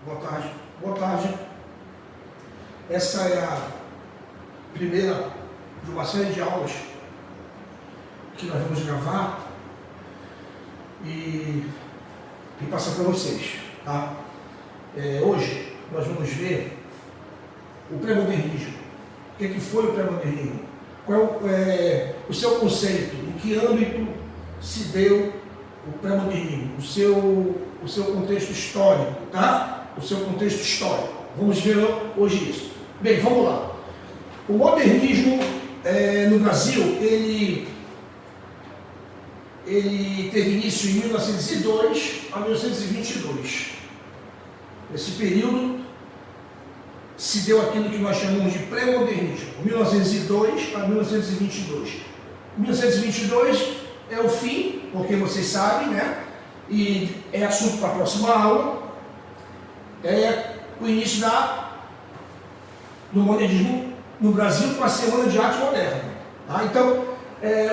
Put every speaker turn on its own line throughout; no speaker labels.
Boa tarde. Boa tarde. Essa é a primeira de uma série de aulas que nós vamos gravar e passar para vocês. Tá? Hoje nós vamos ver o pré-modernismo. O que foi o pré-modernismo? Qual é o seu conceito? Em que âmbito se deu o pré-modernismo? O seu contexto histórico, tá? O seu contexto histórico. Vamos ver hoje isso. Bem, vamos lá. O modernismo no Brasil, ele teve início em 1902 a 1922. Nesse período se deu aquilo que nós chamamos de pré-modernismo, 1902 a 1922. 1922 é o fim, porque vocês sabem, né? E é assunto para a próxima aula. É o início do modernismo no Brasil com a Semana de Arte Moderna. Tá? Então,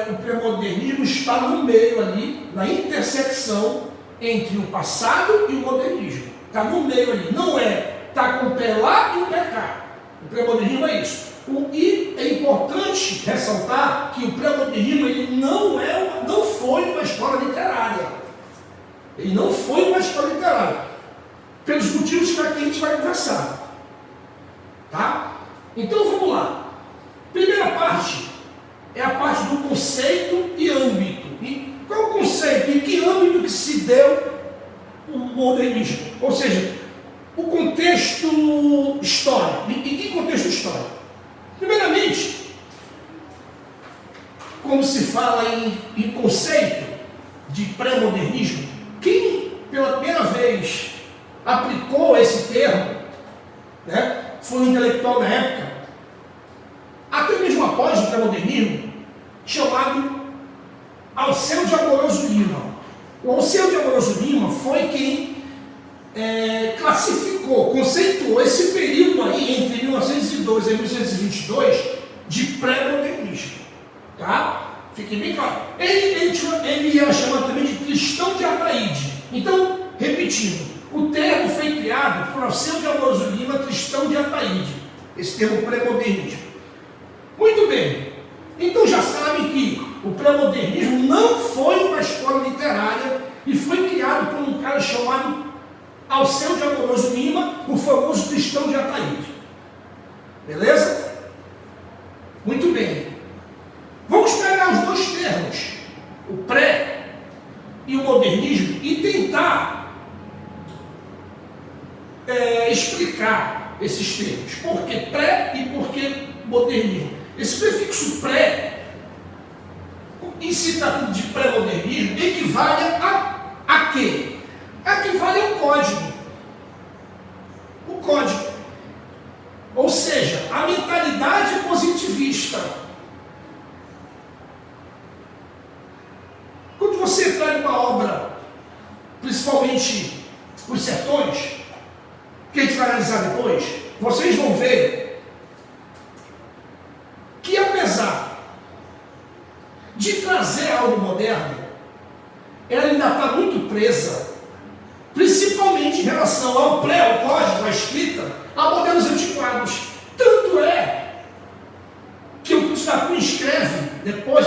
o pré-modernismo está no meio ali, na intersecção entre o passado e o modernismo. Está no meio ali, não está com o pé lá e o pé cá. O pré-modernismo é isso. E é importante ressaltar que o pré-modernismo ele não foi uma escola literária. Ele não foi uma escola literária. Pelos motivos que aqui a gente vai conversar. Tá? Então vamos lá. Primeira parte é a parte do conceito e âmbito. E qual é o conceito? Em que âmbito que se deu o modernismo? Ou seja, o contexto histórico. Em que contexto histórico? Primeiramente, quando se fala em conceito de pré-modernismo, quem pela primeira vez aplicou esse termo, né, foi um intelectual na época, até mesmo após o pré-modernismo, chamado Alceu de Amoroso Lima. O Alceu de Amoroso Lima foi quem classificou, conceituou esse período aí entre 1902 e 1922 de pré-modernismo. Tá? Fique bem claro. Ele era chamado também de cristão de Ataíde. Então, repetindo, o termo foi criado por Alceu de Amoroso Lima, cristão de Ataíde. Esse termo pré-modernismo. Muito bem. Então já sabem que o pré-modernismo não foi uma escola literária e foi criado por um cara chamado Alceu de Amoroso Lima, o famoso cristão de Ataíde. Beleza? Muito bem. Vamos pegar os dois termos, o pré e o modernismo, e tentar explicar esses termos. Por que pré e por que modernismo? Esse prefixo pré, em se tratando de pré-modernismo, equivale a quê? Equivale ao código. O código. Ou seja, a mentalidade positivista. Quando você pega uma obra, principalmente Os Sertões, que a gente vai analisar depois, vocês vão ver que apesar de trazer algo moderno, ela ainda está muito presa, principalmente em relação ao ao código, à escrita, a modelos antiquados. Tanto é que o Cristo da Cruz escreve, depois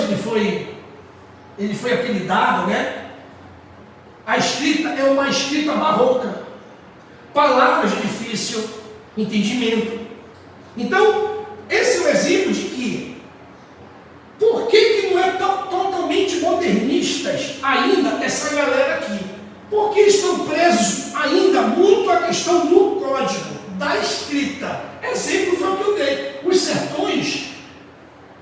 ele foi apelidado, né? A escrita é uma escrita barroca. Palavras de difícil entendimento. Então, esse é o exemplo de que por que não é totalmente modernistas ainda essa galera aqui? Porque estão presos ainda muito à questão do código, da escrita. Exemplo foi o que eu dei. Os Sertões,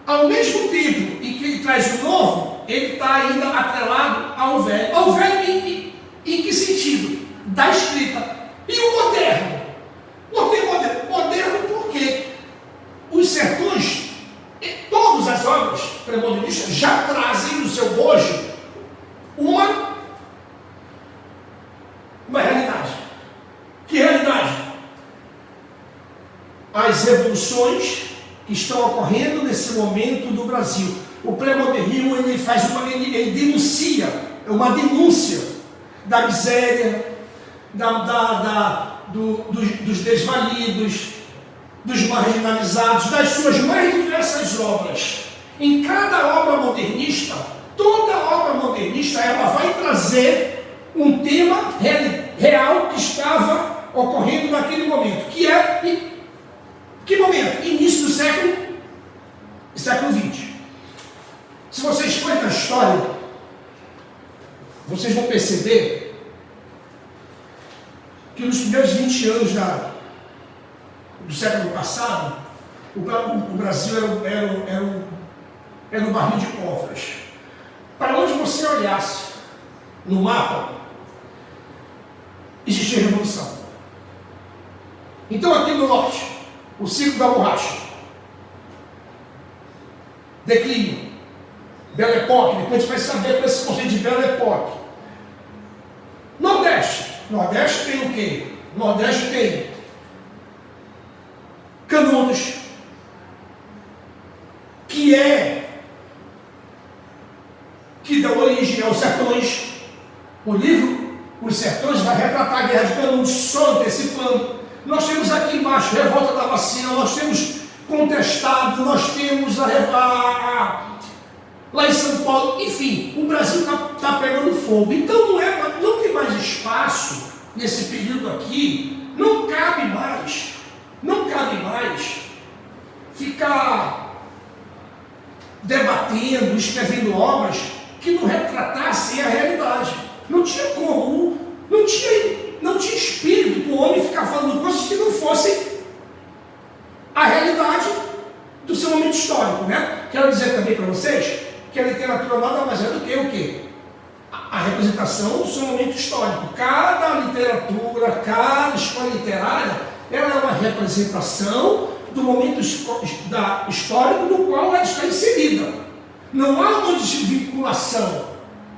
ao mesmo tempo em que ele traz o novo, ele está ainda atrelado ao velho. Ao velho em que sentido? Da escrita. E o moderno? Por que moderno? Moderno porque os Sertões, todas as obras pré-modernistas já trazem no seu bojo uma realidade. Que realidade? As revoluções que estão ocorrendo nesse momento do Brasil. O pré-modernismo ele denuncia, é uma denúncia da miséria, dos desvalidos, dos marginalizados, das suas mais diversas obras. Em cada obra modernista, toda obra modernista, ela vai trazer um tema real que estava ocorrendo naquele momento, que é, que momento? Início do século XX. Se vocês forem na história, vocês vão perceber que nos primeiros 20 anos do século passado, o Brasil era um barril de pólvora. Para onde você olhasse no mapa, existia revolução. Então aqui no norte, o ciclo da borracha, declínio, Belle Époque, depois a gente vai saber com esse conceito de Belle Époque. Nordeste tem o quê? Nordeste tem Canudos, que dá origem aos sertões. O livro Os Sertões vai retratar a guerra de Canudos, só antecipando. Nós temos aqui embaixo revolta da vacina, nós temos contestado, nós temos lá em São Paulo, enfim, o Brasil está pegando fogo. Então não tem mais espaço nesse período aqui, não cabe mais ficar debatendo, escrevendo obras que não retratassem a realidade. Não tinha como, não tinha espírito para o homem ficar falando coisas que não fossem a realidade do seu momento histórico, né? Quero dizer também para vocês que a literatura nada mais é do que o quê? A representação do seu momento histórico. Cada literatura, cada escola literária, ela é uma representação do momento histórico no qual ela está inserida. Não há uma desvinculação,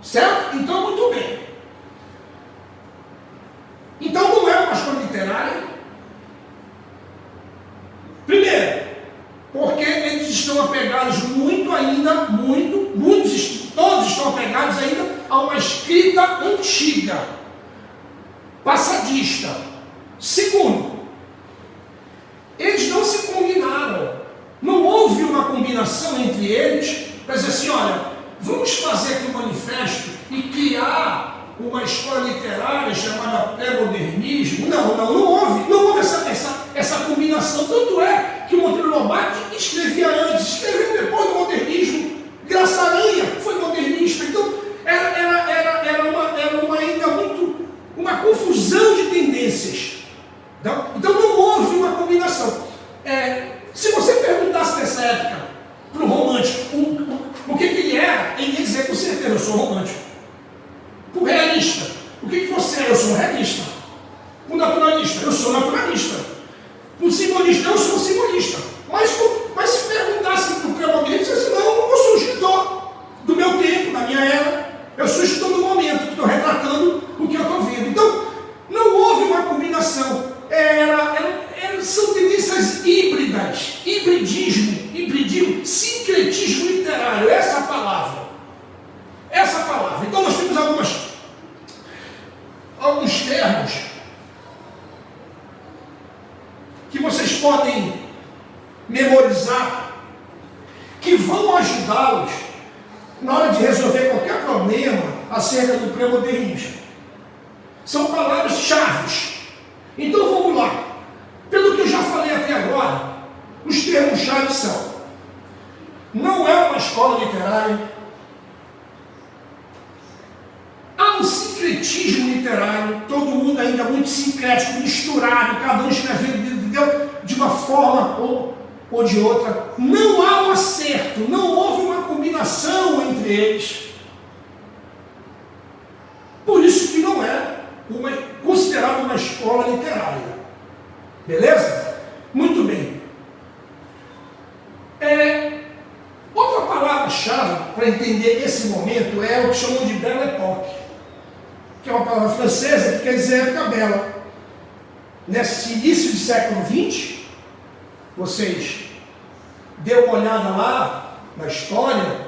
certo? Então, muito bem. Então, não é uma escola literária. Primeiro, porque eles estão apegados todos estão apegados ainda a uma escrita antiga, passadista. Segundo, eles não se combinaram. Não houve uma combinação entre eles para dizer assim, olha, vamos fazer aqui um manifesto e criar uma escola literária chamada pré-modernismo. Não houve essa combinação. Tanto é que o Monteiro Lobato escrevia antes, escreveu depois do modernismo. Graça Aranha foi modernista. Então era ainda muito uma confusão de tendências. Então não houve uma combinação. Se você perguntasse nessa época para o romântico o que ele era, ele ia dizer com certeza, eu sou romântico. Para o realista, o que você é? Eu sou um realista. Para o naturalista, eu sou naturalista. Para o simbolista, eu sou simbolista. Mas se perguntasse para o pré-modernista, ele disse assim, não, eu sou um escritor do meu tempo, da minha era. Eu sou escritor do momento, que estou retratando o que eu estou vendo. Então, não houve uma combinação. São tendências híbridas, hibridismo, sincretismo literário, essa palavra. Então nós temos alguns termos que vocês podem memorizar, que vão ajudá-los na hora de resolver qualquer problema acerca do pré-modernismo. São palavras-chave. Então vamos lá. Pelo que eu já falei até agora, os termos-chave são: não é uma escola literária, há um sincretismo literário, todo mundo ainda muito sincrético, misturado, cada um escrevendo de uma forma ou de outra. Não há um acerto, não houve uma combinação entre eles. Por isso que não é considerada uma escola literária. Beleza? Muito bem. Outra palavra-chave para entender esse momento é o que chamam de Belle Époque, que é uma palavra francesa que quer dizer época bela. Nesse início do século XX, vocês dêem uma olhada lá na história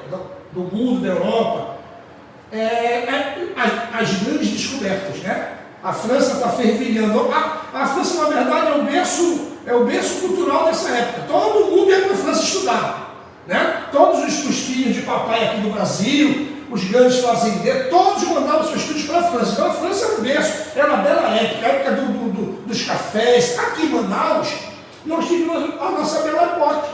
do mundo, da Europa, as grandes descobertas, né? A França está fervilhando. A França, na verdade, é o berço cultural dessa época. Todo mundo ia para a França estudar. Né? Todos os filhos de papai aqui do Brasil, os grandes fazendeiros, todos mandavam seus filhos para a França. Então a França era o berço, era a bela época, a época dos cafés. Aqui em Manaus, nós tivemos a nossa bela época.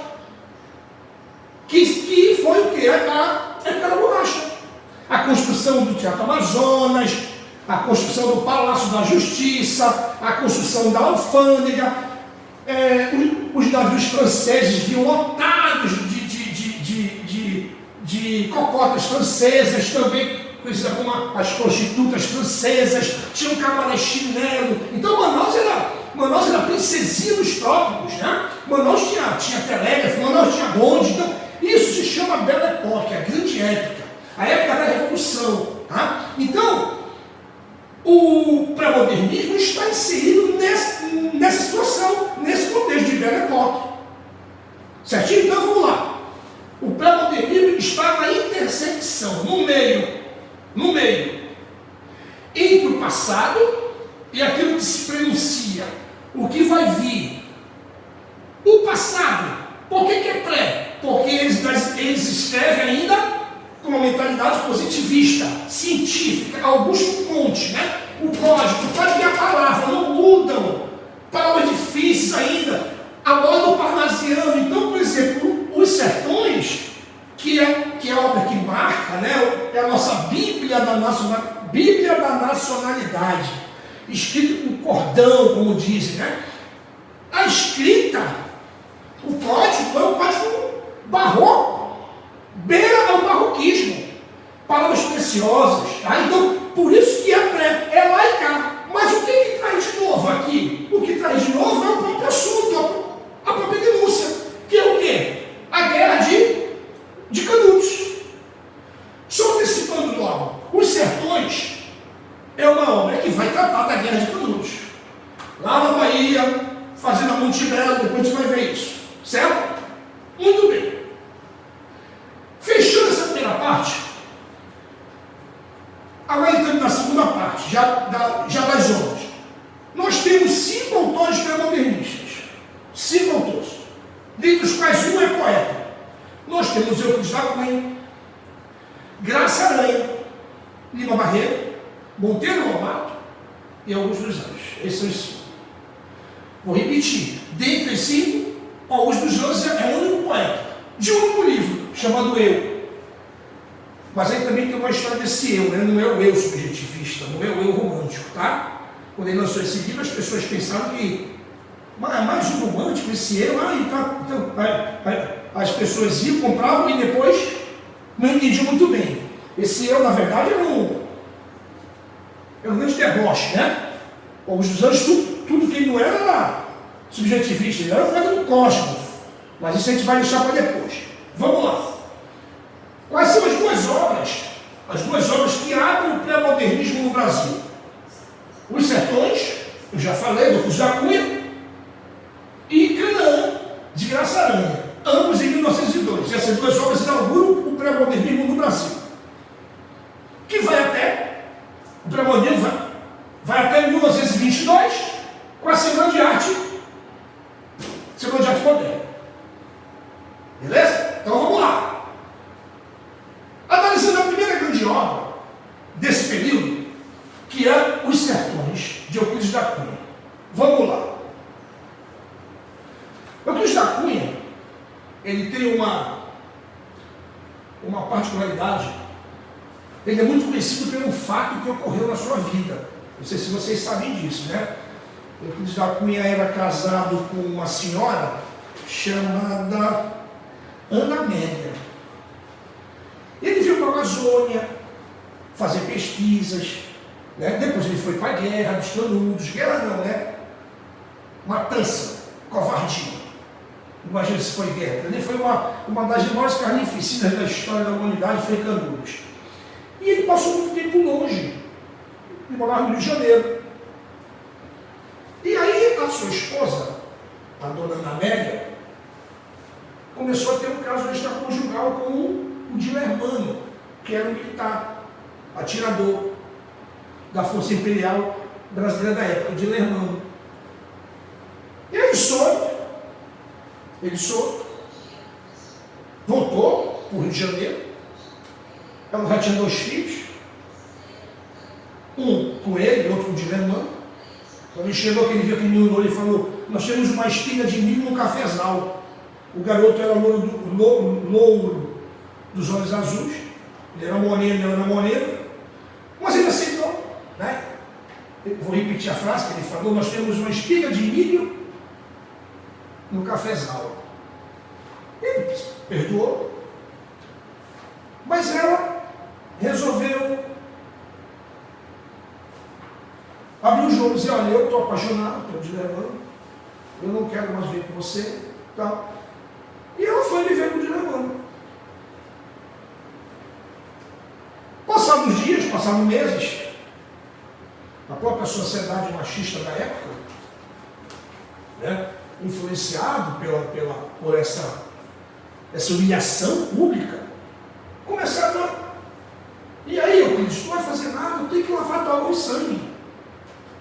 Que foi o quê? A época da borracha. A construção do Teatro Amazonas, a construção do Palácio da Justiça, a construção da alfândega, os navios franceses vinham lotados de cocotas francesas, também conhecidas como as prostitutas francesas, tinha um cabaré chinelo. Então Manaus era princesinha dos trópicos, né? Manaus tinha telégrafo, Manaus tinha bonde. Então isso se chama Belle Époque, a grande época, a época da Revolução. Tá? Então, o pré-modernismo está inserido nessa situação, nesse contexto de Belle Époque. Certinho? Então vamos lá. O pré-modernismo está na intersecção, no meio, entre o passado e aquilo que se prenuncia, o que vai vir. O passado, por que é pré? Porque eles escrevem ainda com uma mentalidade positivista, científica, Augusto Comte, né? O código e a palavra não mudam, palavras difíceis ainda, a moda parnasiana. Então, por exemplo, Os Sertões, que é a obra que marca, né? É a nossa Bíblia da nacionalidade, escrita com cordão, como dizem, né? A escrita, o código é um código barroco, beira ao barroquismo, palavras preciosas, tá? Então, por isso que é laica. Mas o que traz de novo aqui? O que traz de novo é o próprio assunto, a própria denúncia, que é o quê? A guerra de Canudos. Só antecipando logo, Os Sertões é uma obra que vai tratar da guerra de Canudos. Lá na Bahia, fazendo a Monte Belo, depois a gente vai ver isso. Certo? Muito bem. Fechando essa primeira parte, agora entrando na segunda parte, já das obras. Nós temos 5 autores pré-modernistas. 5 autores. Dentre os quais um é poeta. Nós temos Euclides da Cunha, Graça Aranha, Lima Barreto, Monteiro Lobato e Augusto dos Anjos. Esses são os 5. Vou repetir. Dentre os 5, Augusto dos Anjos é o único poeta de um único livro, chamado Eu. Mas aí também tem uma história desse eu, né? Não é o eu subjetivista, não é o eu romântico, tá? Quando ele lançou esse livro, as pessoas pensaram que mais um romântico, esse eu, as pessoas iam, compravam e depois não entendiam muito bem. Esse eu, na verdade, era um grande deboche, né? Os dos anos, tudo que ele não era subjetivista, ele era um cara do cosmos. Mas isso a gente vai deixar para depois. Vamos lá. Quais são as duas obras? As duas obras que abrem o pré-modernismo no Brasil? Os Sertões, eu já falei, do Euclides da Cunha, e Canaã, de Graça Aranha, ambos em 1902. E essas duas obras inauguram o pré-modernismo no Brasil. Que vai até, o pré-modernismo vai até 1922, com a Semana de Arte Moderna. Beleza? Então vamos lá. Analisando a primeira grande obra desse período, que é Os Sertões, de Euclides da Cunha. Vamos lá. Euclides da Cunha, ele tem uma particularidade. Ele é muito conhecido pelo fato que ocorreu na sua vida. Não sei se vocês sabem disso, né? Euclides da Cunha era casado com uma senhora chamada Ana Amélia. Ele veio para a Amazônia fazer pesquisas, né? Depois ele foi para a Guerra dos Canudos. Guerra não, né? Matança, covardia. Imagina se foi guerra. Ele foi uma das maiores carnificinas da história da humanidade, foi Canudos. E ele passou muito tempo longe. Ele morava no Rio de Janeiro. E aí a sua esposa, a dona Ana Amélia, começou a ter um caso extraconjugal com o Dilermano, que era um militar, atirador da Força Imperial brasileira da época, o Dilermano. E aí ele soube, voltou para o Rio de Janeiro. Ela já tinha 2 filhos, um com ele, outro com o Dilermano. Quando ele chegou, que ele viu aquele menino, ele falou: nós temos uma espiga de milho no cafezal. O garoto era louro dos olhos azuis, ele era moreno, ela era morena, mas ele aceitou, né? Eu vou repetir a frase que ele falou: nós temos uma espiga de milho no cafezal. Ele perdoou, mas ela resolveu abrir os olhos e dizer: olha, eu estou apaixonado pelo Dilermano, eu não quero mais ver com você, tal. E ela foi viver com o Dilermano. Passados dias, passados meses, a própria sociedade machista da época, né, influenciado por essa humilhação pública, começaram a... E aí, Euclides, não vai fazer nada, tem que lavar tua mão em sangue.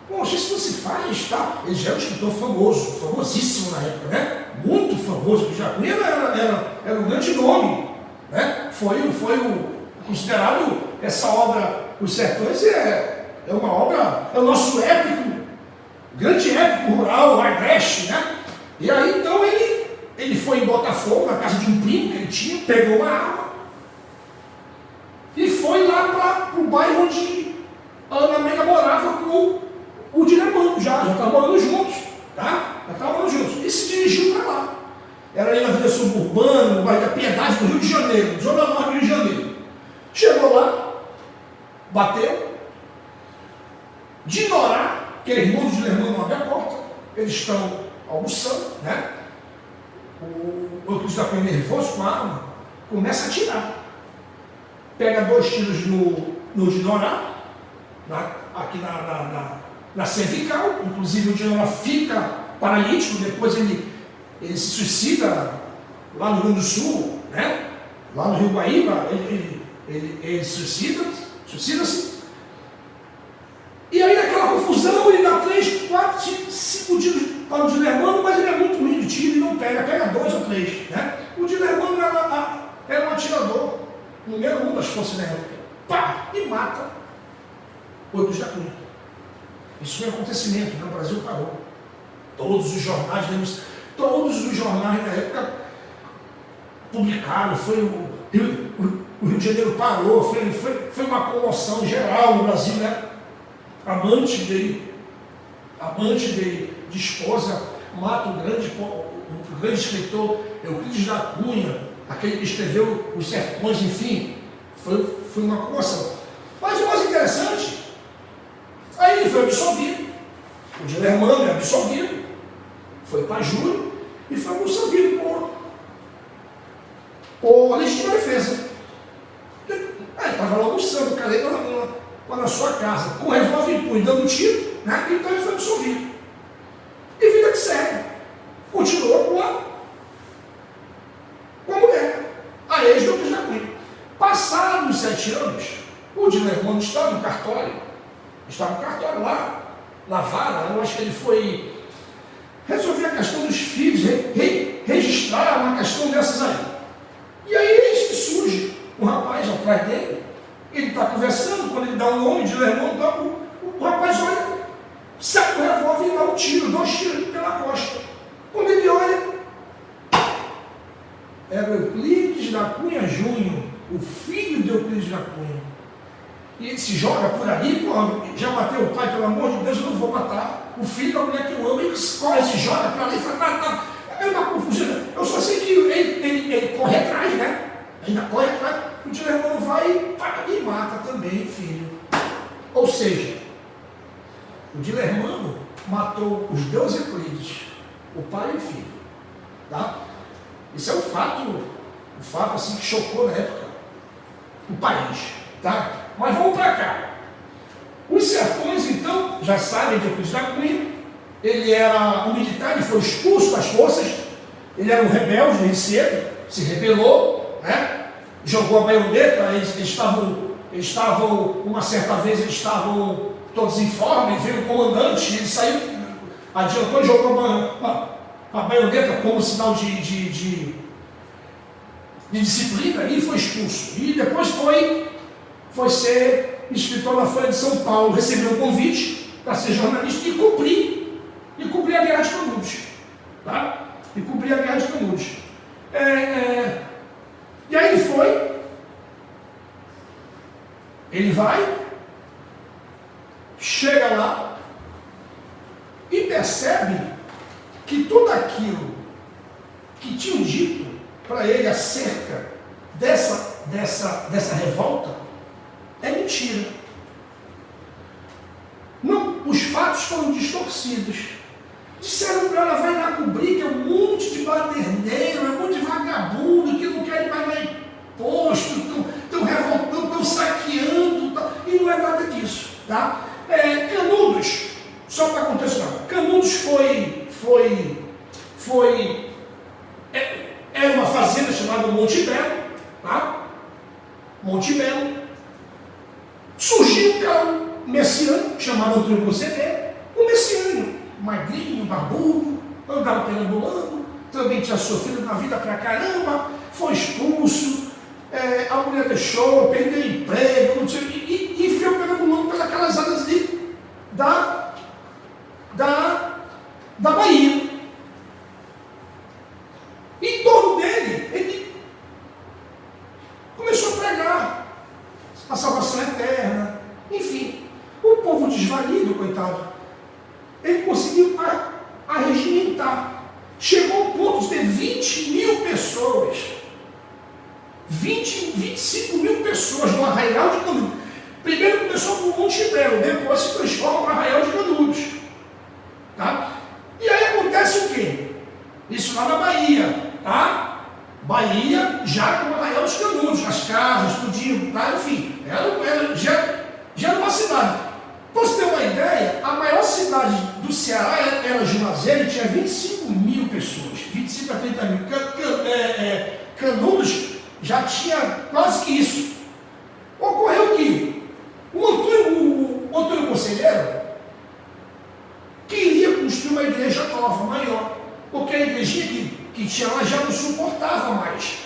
Poxa, isso não se faz, tá? Ele já é um escritor famoso, famosíssimo na época, né? Muito famoso, porque Jacunha era um grande nome, né? Foi considerado, essa obra, Os Sertões, é uma obra, é o nosso épico, grande épico rural, agreste, né? E aí, então, ele foi em Botafogo, na casa de um primo que ele tinha, pegou uma arma e foi lá para o bairro onde a Ana Amélia morava com o Dilermano, já estavam morando juntos, tá? Já estavam morando juntos. E se dirigiu para lá. Era ali na vida suburbana, no bairro da Piedade, do Rio de Janeiro, zona norte do Rio de Janeiro. Chegou lá, bateu, de Norá, aquele irmão do Dilermano abre a porta, eles estão almoçando, né? O Euclides da Cunha, nervoso com a arma, começa a atirar. Pega 2 tiros no de Norá, aqui na cervical, inclusive o Dilermano fica paralítico, depois ele se suicida lá no Rio Grande do Sul, né? Lá no Rio Guaíba, ele suicida-se. E aí naquela confusão ele dá 3, 4, 5 tiros para o Dilermano, mas ele é muito ruim de tiro e não pega 2 ou 3, né? O Dilermano era um atirador, número 1 das forças da época. Pá! E mata o Euclides da Cunha. Isso foi um acontecimento, né? O Brasil parou. Todos os jornais da época publicaram, o Rio de Janeiro parou, foi uma comoção geral no Brasil, né? Amante de esposa mata o grande escritor Euclides da Cunha, aquele que escreveu Os Sertões, enfim, foi uma comoção. Mas o mais interessante, aí ele foi absolvido, o Dilermano é absolvido, foi para júri e foi absolvido por legítima defesa. Ele estava lá almoçando, o cara lá na sua casa, com o revólver em punho, dando tiro, né? Então ele foi absolvido. E vida que segue. Continuou com a mulher, a ex do Euclides da Cunha. Passados 7 anos, o Dilermano estava no cartório lá, na vara, eu acho que ele foi resolver a questão dos filhos, registrar uma questão dessas aí. E aí eis que surge um rapaz atrás dele, ele está conversando, quando ele dá o nome de Dilermano, o rapaz olha, saca o revólver e dá um tiro, 2 tiros pela costa. Quando ele olha, era o Euclides da Cunha Júnior, o filho de Euclides da Cunha. E ele se joga por ali, já matei o pai, pelo amor de Deus, eu não vou matar. O filho da mulher que eu amo, ele corre, se joga para ali e fala, tá. É uma confusão. Eu só sei que ele corre atrás, né? Ainda corre atrás. O Dilermano vai e mata também o filho. Ou seja, o Dilermano matou os 2 Euclides, o pai e o filho. Tá? Isso é um fato assim, que chocou na época o país. Tá? Mas vamos para cá. Os Sertões, então, já sabem de Euclides da Cunha. Ele era um militar, ele foi expulso das forças. Ele era um rebelde, desde cedo, se rebelou, né? Jogou a baioneta. Eles estavam, uma certa vez, eles estavam todos em forma, e veio o comandante, ele saiu, adiantou e jogou a baioneta como sinal de disciplina e foi expulso. E depois foi ser escritor na Folha de São Paulo, recebeu um convite para ser jornalista e cobrir a Guerra de Canudos. Tá? E cobrir a Guerra de Canudos. E aí ele vai, chega lá e percebe que tudo aquilo que tinham dito para ele acerca dessa revolta é mentira. Não, os fatos foram distorcidos. Disseram para ela, vai lá cobrir, que é um monte de baderneiro, é um monte de vagabundo que não querem pagar imposto, estão revoltando, estão saqueando, e não é nada disso. Tá? Canudos, só para contextualizar, Canudos era uma fazenda chamada Monte Belo, tá? Monte Belo. Surgiu um cara messiano, chamado Antônio Conselheiro, um messiano, magrinho, barbudo, andava perambulando, também tinha sofrido na vida pra caramba, foi expulso, a mulher deixou, perdeu emprego, e ficou perambulando pelas aquelas áreas ali da Bahia. E em torno dele, ele começou a pregar a salvação eterna, enfim. O povo desvalido, coitado, ele conseguiu arregimentar. Chegou ao ponto de ter 20 mil pessoas, 25 mil pessoas no Arraial de Canudos. Primeiro começou com Monte Belo, depois se transforma no Arraial de Canudos. Tá? E aí acontece o quê? Isso lá na Bahia, tá? Bahia já com o Arraial dos Canudos, as casas, tudinho, tá? Enfim, já era uma cidade. Para você ter uma ideia, a maior cidade do Ceará era Juazeiro e tinha 25 mil pessoas, 25 a 30 mil. Canudos já tinha quase que isso. Ocorreu que o Antônio Conselheiro queria construir uma igreja nova, maior, porque a igrejinha que tinha lá já não suportava mais.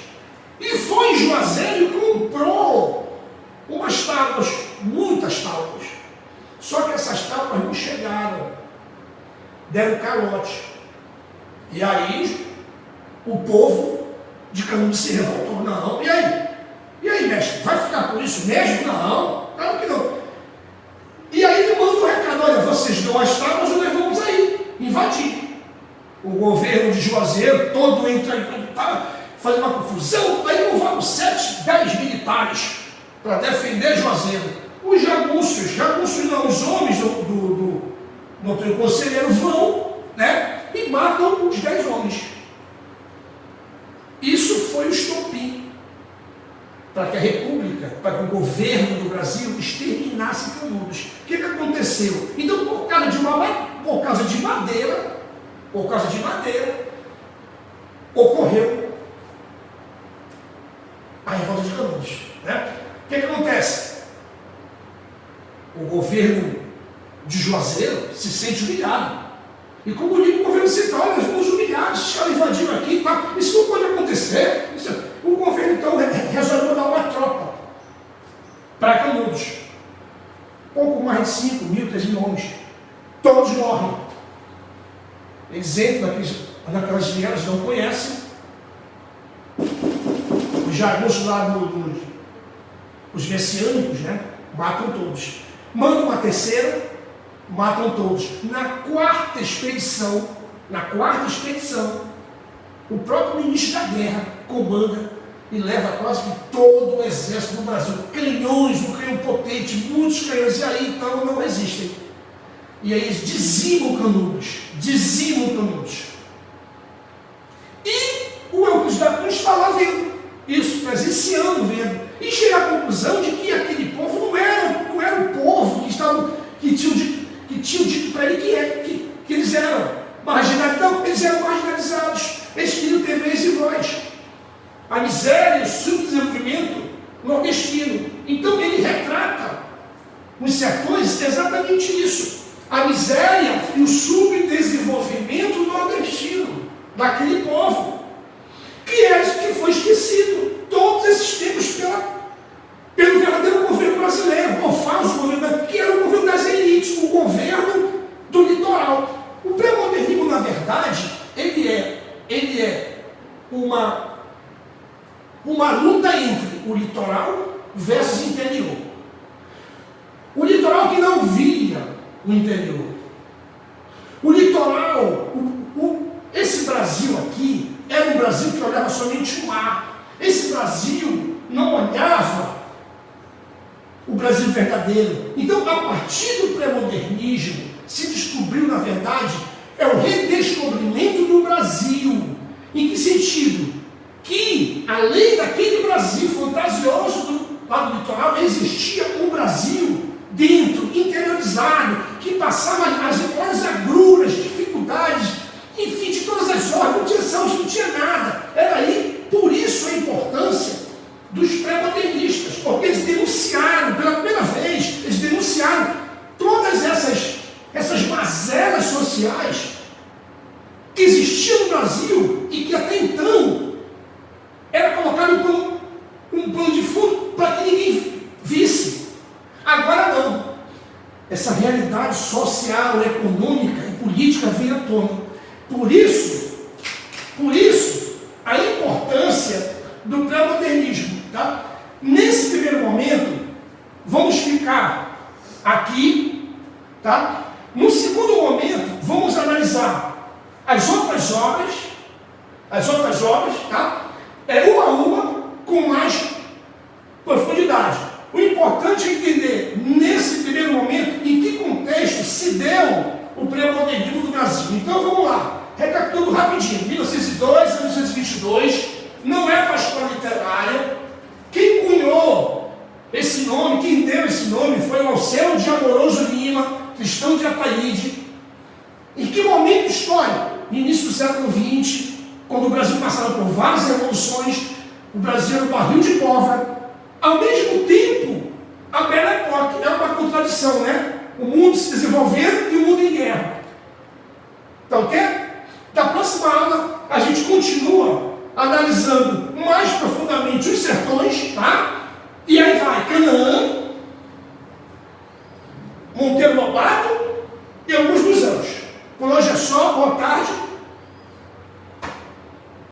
E foi em Juazeiro e comprou umas tábuas, muitas tábuas. Só que essas tábuas não chegaram, deram calote. E aí o povo de Canudos se revoltou. Não, e aí? E aí, mestre, vai ficar por isso mesmo? Não, claro que não. E aí ele manda um recado, olha, vocês dão as tábuas, nós vamos aí, invadir. O governo de Juazeiro todo entra em faz uma confusão, aí convoca 7, 10 militares para defender Juazeiro. Os jagunços não, os homens do Antônio Conselheiro vão, né, e matam os 10 homens. Isso foi o estopim para que a República, para que o governo do Brasil exterminasse Canudos. O que aconteceu? Então, por causa de madeira, ocorreu a revolta de Canudos. Né? O que acontece? O governo de Juazeiro se sente humilhado. E comunica o governo central, olha, nós fomos humilhados, esses caras invadiram aqui, tá? Isso não pode acontecer. O governo então resolveu mandar uma tropa para Canudos. Pouco mais de 5 mil, 3 mil homens. Todos morrem. Eles entram naquelas vielas, não conhecem. Os jagunços lá, os messiânicos, né? Matam todos. Mandam uma terceira, matam todos. Na quarta expedição, o próprio ministro da guerra comanda e leva quase que todo o exército do Brasil. Canhões, um canhão potente, muitos canhões, e aí então não resistem. E aí eles dizimam Canudos. E o Euclides da Cunha está lá vendo isso, presenciando, vendo. E chega à conclusão de que aquele povo não era o povo que tinham dito para ele que eles eram marginalizados. Não, eles eram marginalizados. Eles queriam ter vez e voz. A miséria, o subdesenvolvimento nordestino. Então ele retrata nos sertões é exatamente isso. A miséria e o subdesenvolvimento nordestino, daquele povo, que foi esquecido todos esses tempos pelo verdadeiro governo brasileiro, ou falso governo, que era o governo das elites, o governo do litoral. O pré-modernismo, na verdade, ele é uma luta entre o litoral versus o interior. O litoral que não via o interior. O litoral, esse Brasil aqui, era um Brasil que olhava somente o mar. Esse Brasil não olhava o Brasil verdadeiro. Então, a partir do pré-modernismo, se descobriu, na verdade, é o redescobrimento do Brasil. Em que sentido? Que, além daquele Brasil fantasioso lá do litoral, existia um Brasil dentro, interiorizado, que passava as maiores agruras, dificuldades, enfim, de todas as ordens, não tinha saúde, não tinha nada. Era aí, por isso a importância dos pré-modernistas, porque eles denunciaram, pela primeira vez, eles denunciaram todas essas mazelas sociais que existiam no Brasil e que até então era colocado como um plano de fundo para que ninguém visse. Agora não. Essa realidade social, econômica e política veio à tona. Por isso, a importância do pré-modernismo. Tá? Nesse primeiro momento, vamos ficar aqui. Tá? No segundo momento, vamos analisar as outras obras, tá? Uma a uma, com mais profundidade. O importante é entender, nesse primeiro momento, em que contexto se deu o pré-modernismo do Brasil. Então vamos lá, recapitulando rapidinho. 1902 a 1922, não é Pascoal Literária. Quem cunhou esse nome, quem deu esse nome, foi o Alceu de Amoroso Lima, cristão de Ataíde. Em que momento histórico? No início do século XX, quando o Brasil passava por várias revoluções, o Brasil era um barril de pólvora. Ao mesmo tempo, a Belle Époque é uma contradição, né? O mundo se desenvolvendo e o mundo em guerra. Tá ok? Da próxima aula, a gente continua analisando mais profundamente os sertões, tá?